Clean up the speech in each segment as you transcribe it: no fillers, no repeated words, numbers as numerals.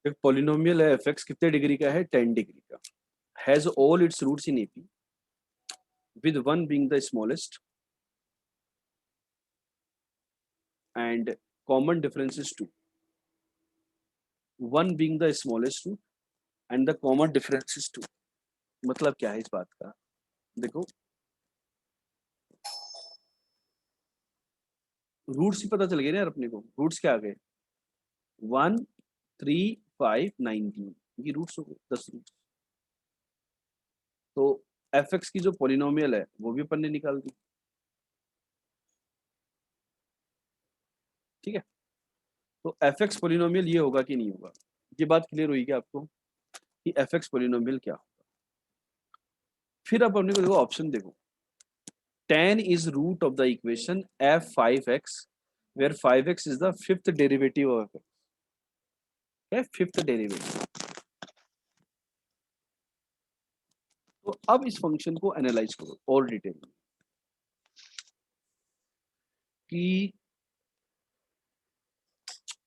एक पॉलिनोमियल है F x कितने डिग्री का है, 10 डिग्री का, has all its roots in AP with one being the smallest and common difference is 2, one being the smallest root and the common difference is 2। मतलब क्या है इस बात का, देखो रूट्स ही पता चल गए ना यार अपने को, रूट्स क्या आ गए 1 3 5 19, ये रूट्स हो गए 10 रूट्स। तो एफ एक्स की जो पॉलिनोमियल है वो भी अपन ने निकाल दी, ठीक है। तो एफ एक्स पॉलिनोमियल ये होगा कि नहीं होगा, ये बात क्लियर हुई क्या आपको कि एफ एक्स पॉलिनोमियल क्या होगा। फिर अब अपने को देखो ऑप्शन देखो, 10 is root of the equation f5x where 5x is the fifth derivative of f, है फिफ्थ डेरिवेटिव। तो अब इस फंक्शन को एनालाइज करो और डिटेल में कि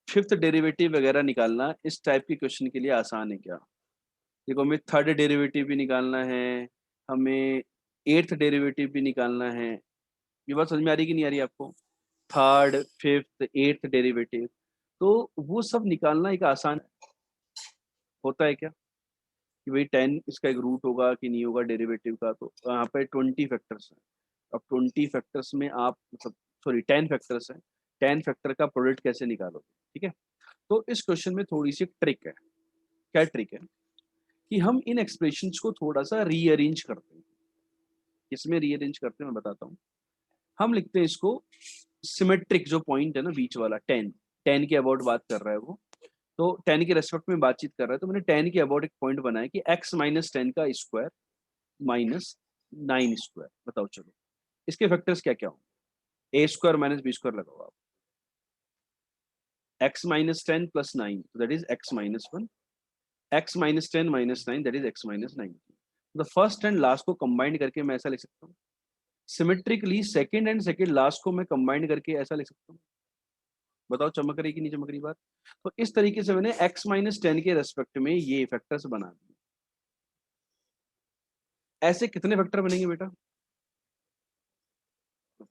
फिफ्थ डेरिवेटिव वगैरह निकालना इस टाइप के क्वेश्चन के लिए आसान है क्या। देखो हमें थर्ड डेरिवेटिव भी निकालना है, हमें एट्थ डेरिवेटिव भी निकालना है। ये बात समझ में आ रही कि नहीं आ रही आपको, थर्ड फिफ्थ एट्थ डेरिवेटिव, तो वो सब निकालना एक आसान होता है क्या कि भाई 10 इसका एक रूट होगा कि नहीं होगा डेरिवेटिव का। तो यहाँ पे 20 फैक्टर्स हैं, अब 20 फैक्टर्स में आप मतलब सॉरी 10 फैक्टर्स हैं, 10 फैक्टर का प्रोडक्ट कैसे निकालोगे, ठीक है। तो इस क्वेश्चन में थोड़ी सी ट्रिक है। क्या ट्रिक है कि हम इन एक्सप्रेशंस को थोड़ा सा रीअरेंज करते हैं। इसमें रीअरेंज करते हैं मैं बताता हूँ। हम लिखते हैं इसको सिमेट्रिक, जो पॉइंट है ना बीच वाला 10, 10 के अबाउट बात कर रहा है वो, तो 10 के रेस्पेक्ट में बातचीत कर रहा है, तो मैंने 10 के अबाउट एक पॉइंट बनाया कि x माइनस 10 का स्क्वायर माइनस 9 स्क्वायर। बताओ चलो इसके फैक्टर्स क्या क्या होंगे, ए स्क्वायर माइनस बी स्क्वायर लगाओ आप, x minus 10 plus 9 that is x minus 1, x minus 10 minus 9 that is x minus 9। The first and last को कंबाइन करके मैं ऐसा लिख सकता हूँ, symmetrically second and second last को मैं कंबाइन करके ऐसा लिख सकता हूँ। बताओ चमक रही कि नहीं चमक रही बात। तो इस तरीके से मैंने x माइनस 10 के रेस्पेक्ट में ये फैक्टर्स बना दिए। ऐसे कितने फैक्टर बनेंगे बेटा,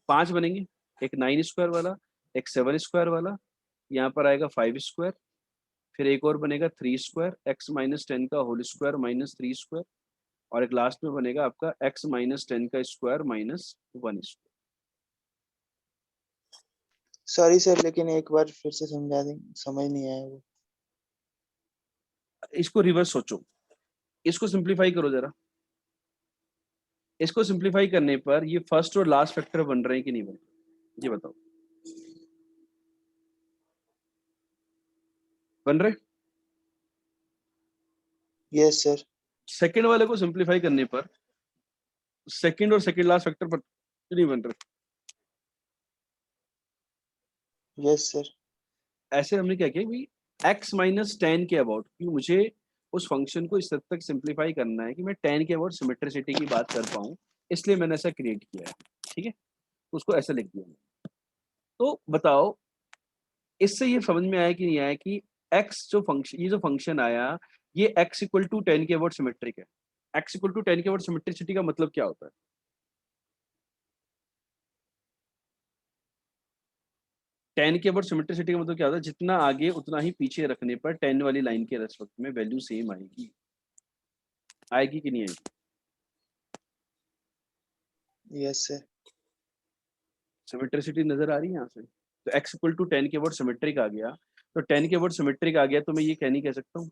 5 बनेंगे, एक 9 स्क्वायर वाला, एक 7 स्क्वायर वाला, यहाँ पर आएगा 5 स्क्वायर, फिर एक और बनेगा 3 स्क्वायर, x माइनस 10 का होल स्क्वायर माइनस 3 स्क्वायर, और एक लास्ट में बनेगा आपका x माइनस 10 का square minus 1 square. Sorry sir, लेकिन एक बार फिर से समझा देंगे, समझ नहीं आया वो। इसको रिवर्स सोचो, इसको सिंप्लीफाई करो जरा। इसको सिंप्लीफाई करने पर ये फर्स्ट और लास्ट फैक्टर बन रहे हैं कि नहीं बन रहे, ये बताओ। बन रहे। Yes sir. सेकंड वाले को सिंप्लीफाई करने पर सेकंड और सेकंड लास्ट फैक्टर पर नहीं बन रहे। Yes sir. ऐसे हमने क्या किया भाई, x माइनस 10 के अबाउट, क्योंकि मुझे उस फंक्शन को इस हद तक सिंप्लीफाई करना है कि मैं 10 के अबाउट सिमेट्रिसिटी की बात कर पाऊँ, इसलिए मैंने ऐसा क्रिएट किया है, ठीक है। तो उसको ऐसे लिख दिया मैंने। तो बताओ इससे ये समझ में आया कि नहीं आया कि x जो फंक्शन, ये जो फंक्शन आया, ये x इक्वल टू 10 के अबाउट सिमेट्रिक है। x इक्वल टू 10 के अबाउट सिमेट्रिसिटी का मतलब क्या होता है, 10 के अबाउट सिमेट्रिसिटी का मतलब क्या होता है, जितना आगे उतना ही पीछे रखने पर 10 वाली लाइन के रेस्पेक्ट में वैल्यू सेम आएगी। आएगी कि नहीं आएगी। Yes sir. सिमेट्रिसिटी नजर आ रही है यहाँ से। तो x इक्वल टू 10 के वर्ड सिमेट्रिक आ गया, तो 10 के वर्ड सिमेट्रिक आ गया, तो मैं ये कहनी कह सकता हूँ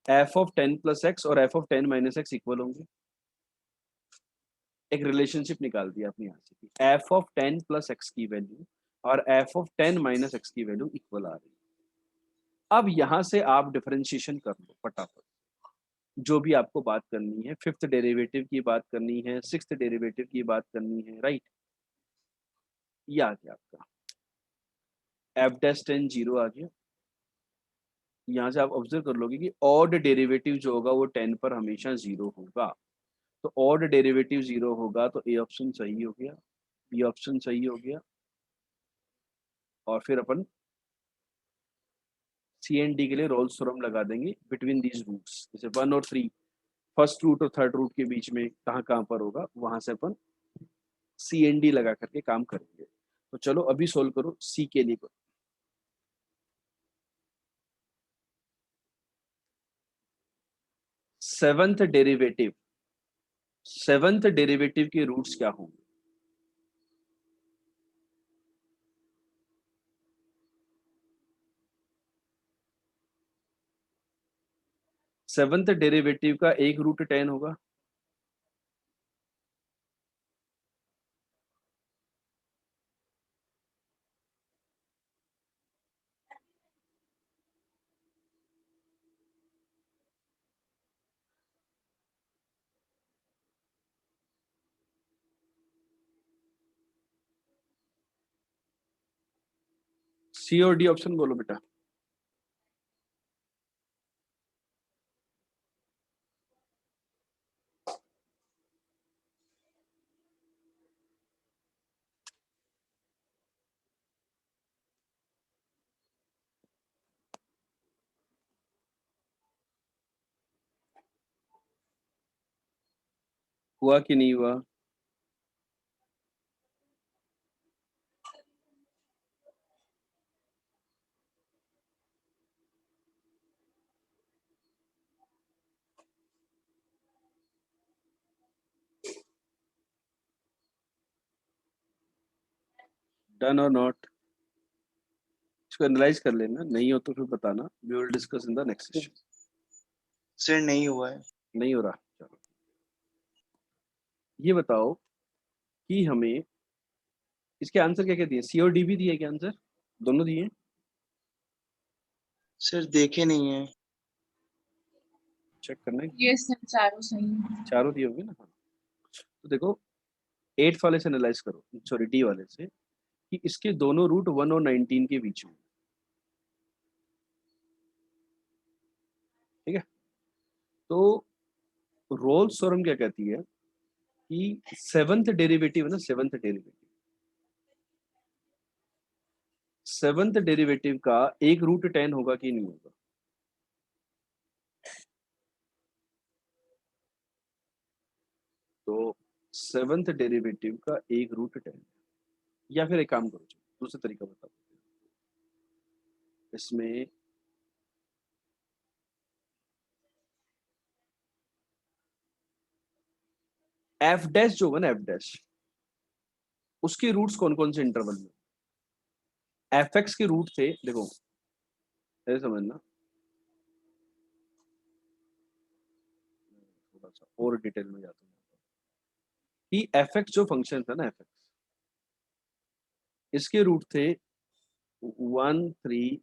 f ऑफ 10 प्लस एक्स और f of 10 minus x equal होंगे। एक रिलेशनशिप निकाल दिया अपने यहाँ से कि f ऑफ 10 प्लस एक्स की वैल्यू और f ऑफ 10 माइनस एक्स की वैल्यू इक्वल आ रही है। अब यहाँ से आप डिफरेंशिएशन कर लो फटाफट, जो भी आपको बात करनी है, फिफ्थ डेरिवेटिव की बात करनी है, सिक्स्थ डेरिवेटिव की बात करनी है, राइट। ये आ गया आपका f डैश 10 जीरो आ गया। यहाँ से आप ऑब्जर्व कर लोगे कि ऑड डेरिवेटिव जो होगा वो 10 पर हमेशा जीरो होगा। तो ऑड डेरिवेटिव जीरो होगा तो ए ऑप्शन सही हो गया, बी ऑप्शन सही हो गया, और फिर अपन सी एंड डी के लिए रोल्स थ्योरम लगा देंगे बिटवीन दीज रूट्स, जैसे 1 और 3 फर्स्ट रूट और थर्ड रूट के बीच में कहाँ कहाँ पर होगा, वहां से अपन सी एन डी लगा करके काम करेंगे। तो चलो अभी सोल्व करो सी के लिए। सेवंथ डेरिवेटिव के रूट्स क्या होंगे? सेवंथ डेरिवेटिव का एक रूट 10 होगा। सी और डी ऑप्शन बोलो बेटा। हुआ कि नहीं हुआ? डन और नॉट? इसको एनालाइज कर लेना, नहीं हो तो फिर बताना। We will discuss in the next session. Sir नहीं हुआ है। नहीं हो रहा? चलो ये बताओ कि हमें इसके आंसर क्या क्या दिए, सी और डी भी दिए क्या आंसर? दोनों दिए? सर देखे नहीं है। चेक करना है। ये सर चारों सही है। चारों दिए होंगे ना? हाँ। तो देखो 8th वाले से एनालाइज करो, सॉरी डी वाले से, कि इसके दोनों रूट 1 और 19 के बीच में। ठीक है, तो रोल्स थ्योरम क्या कहती है कि सेवंथ डेरिवेटिव है ना, सेवंथ डेरिवेटिव का एक रूट 10 होगा कि नहीं होगा? तो सेवंथ डेरिवेटिव का एक रूट 10, या फिर एक काम करो, दूसरा तरीका बताओ इसमें। एफ डैश जो होगा ना, एफ डैश, उसके रूट्स कौन कौन से इंटरवल में? एफ एक्स के रूट थे, देखो ऐसे समझना, थोड़ा सा और डिटेल में जाता हूँ कि एफ एक्स जो फंक्शन था ना, एफ एक्स, इसके रूट थे 1 3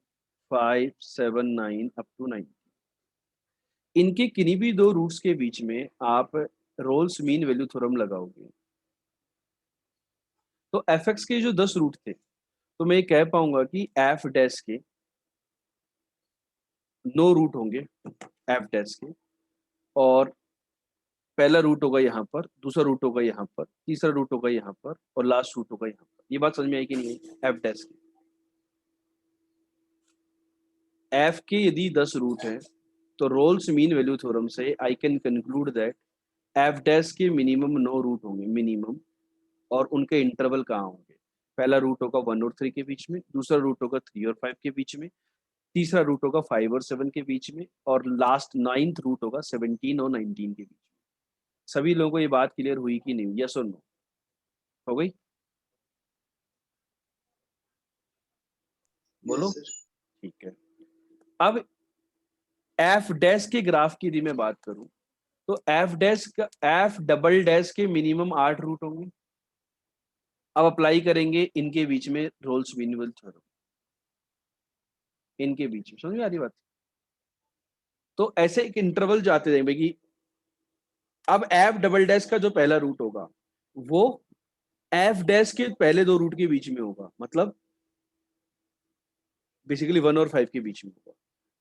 5 7 9 अप टू 9। इनके किन्हीं भी दो रूट्स के बीच में आप रोल्स मीन वैल्यू थ्योरम लगाओगे, तो एफ एक्स के जो 10 रूट थे, तो मैं ये कह पाऊंगा कि एफ डैश के 9 रूट होंगे, एफ डैश के, और पहला रूट होगा यहाँ पर, दूसरा रूट होगा यहाँ पर, तीसरा रूट होगा यहाँ पर, और लास्ट रूट होगा यहाँ पर। ये बात समझ में आई कि नहीं? एफ डैश की, एफ के यदि 10 रूट हैं, तो रोल्स मीन वैल्यू थ्योरम से I can conclude that F dash के मिनिमम 9 रूट होंगे मिनिमम, और उनके इंटरवल कहाँ होंगे? पहला रूट होगा 1 और 3 के बीच में, दूसरा रूट होगा 3 और 5 के बीच में, तीसरा रूट होगा 5 और 7 के बीच में, और लास्ट 9th रूट होगा 17 और 19 के बीच में। सभी लोगों को ये बात क्लियर हुई कि नहीं? यस और नो? हो गई? बोलो। Yes sir. ठीक है, अब एफ डैश के ग्राफ की यदि मैं बात करूं, तो एफ डैश का, एफ डबल डैश के मिनिमम 8 रूट होंगे। अब अप्लाई करेंगे इनके बीच में रोल्स मीन वैल्यू थ्योरम, इनके बीच में, समझ में आ रही बात? तो ऐसे एक इंटरवल जाते रहेंगे कि अब एफ डबल डैश का जो पहला रूट होगा वो एफ डैश के पहले दो रूट के बीच में होगा, मतलब बेसिकली 1 और 5 के बीच में होगा,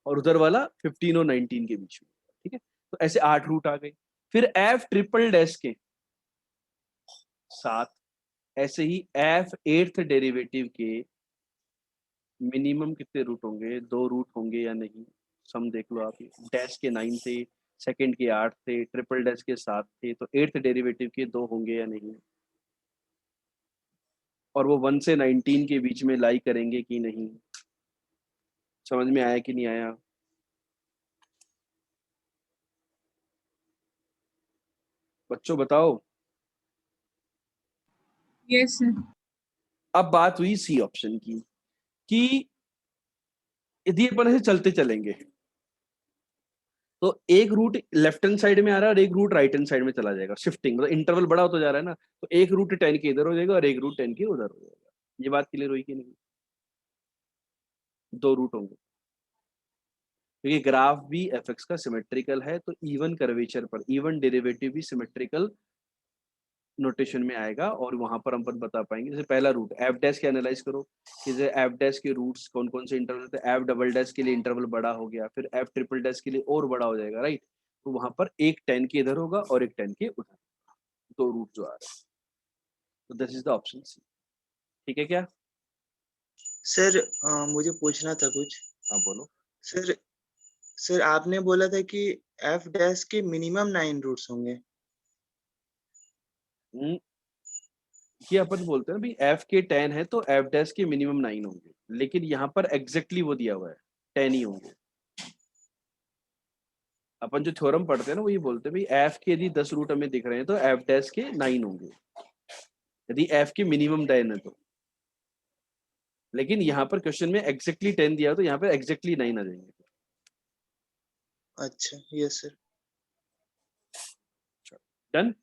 और उधर वाला 15 और 19 के बीच में होगा। ठीक है, तो ऐसे 8 रूट आ गए। फिर एफ ट्रिपल डैश के 7, ऐसे ही एफ एट्थ डेरिवेटिव के मिनिमम कितने रूट होंगे, 2 रूट होंगे या नहीं, सम देख लो आप। डैश के 9 थे, सेकंड के 8 थे, ट्रिपल डैश के 7 थे, तो 8th डेरिवेटिव के 2 होंगे या नहीं, और वो 1 से 19 के बीच में लाई करेंगे कि नहीं। समझ में आया कि नहीं आया? बच्चों बताओ। Yes sir. अब बात हुई सी ऑप्शन की कि यदि अपन ऐसे चलते चलेंगे तो एक रूट लेफ्ट हैंड साइड में आ रहा है और एक रूट राइट हैंड साइड में चला जाएगा, शिफ्टिंग, मतलब इंटरवल बड़ा होता जा रहा है ना, तो एक रूट 10 के इधर हो जाएगा और एक रूट 10 के उधर हो जाएगा। ये बात क्लियर हुई कि नहीं? 2 रूट होंगे क्योंकि ग्राफ भी एफ एक्स का सिमेट्रिकल है, तो इवन कर्वेचर पर इवन डेरिवेटिव भी सिमेट्रिकल नोटेशन में आएगा, और वहां पर हम बता पाएंगे। जैसे पहला रूट एफ डैश के एनालाइज करो कि जैसे एफ डैश के रूट्स कौन कौन से इंटरवल होते हैं। एफ डबल डैश के लिए इंटरवल बड़ा हो गया, फिर एफ ट्रिपल डैश के लिए और बड़ा हो जाएगा, राइट। तो वहां पर एक 10 के इधर होगा और एक 10 के उधर, 2 रूट जो आ रहे हैं। तो this is the option C. ठीक है क्या? सर मुझे पूछना था कुछ। हाँ बोलो। सर सर आपने बोला था कि एफ डैश के मिनिमम 9 रूट्स होंगे। ये अपन बोलते हैं भाई एफ के 10 है तो एफ डैश के मिनिमम 9 होंगे, लेकिन यहाँ पर एग्जैक्टली वो दिया हुआ है 10 ही होंगे। अपन जो थ्योरम पढ़ते हैं ना वो ये बोलते हैं भाई एफ के यदि 10 रूट हमें दिख रहे हैं तो एफ डैश के 9 होंगे, यदि एफ के मिनिमम 10 है तो। लेकिन यहाँ पर क्वेश्चन में एग्जैक्टली 10 दिया हो तो यहाँ पर एग्जैक्टली 9 आ जाएंगे। अच्छा, यस सर। डन।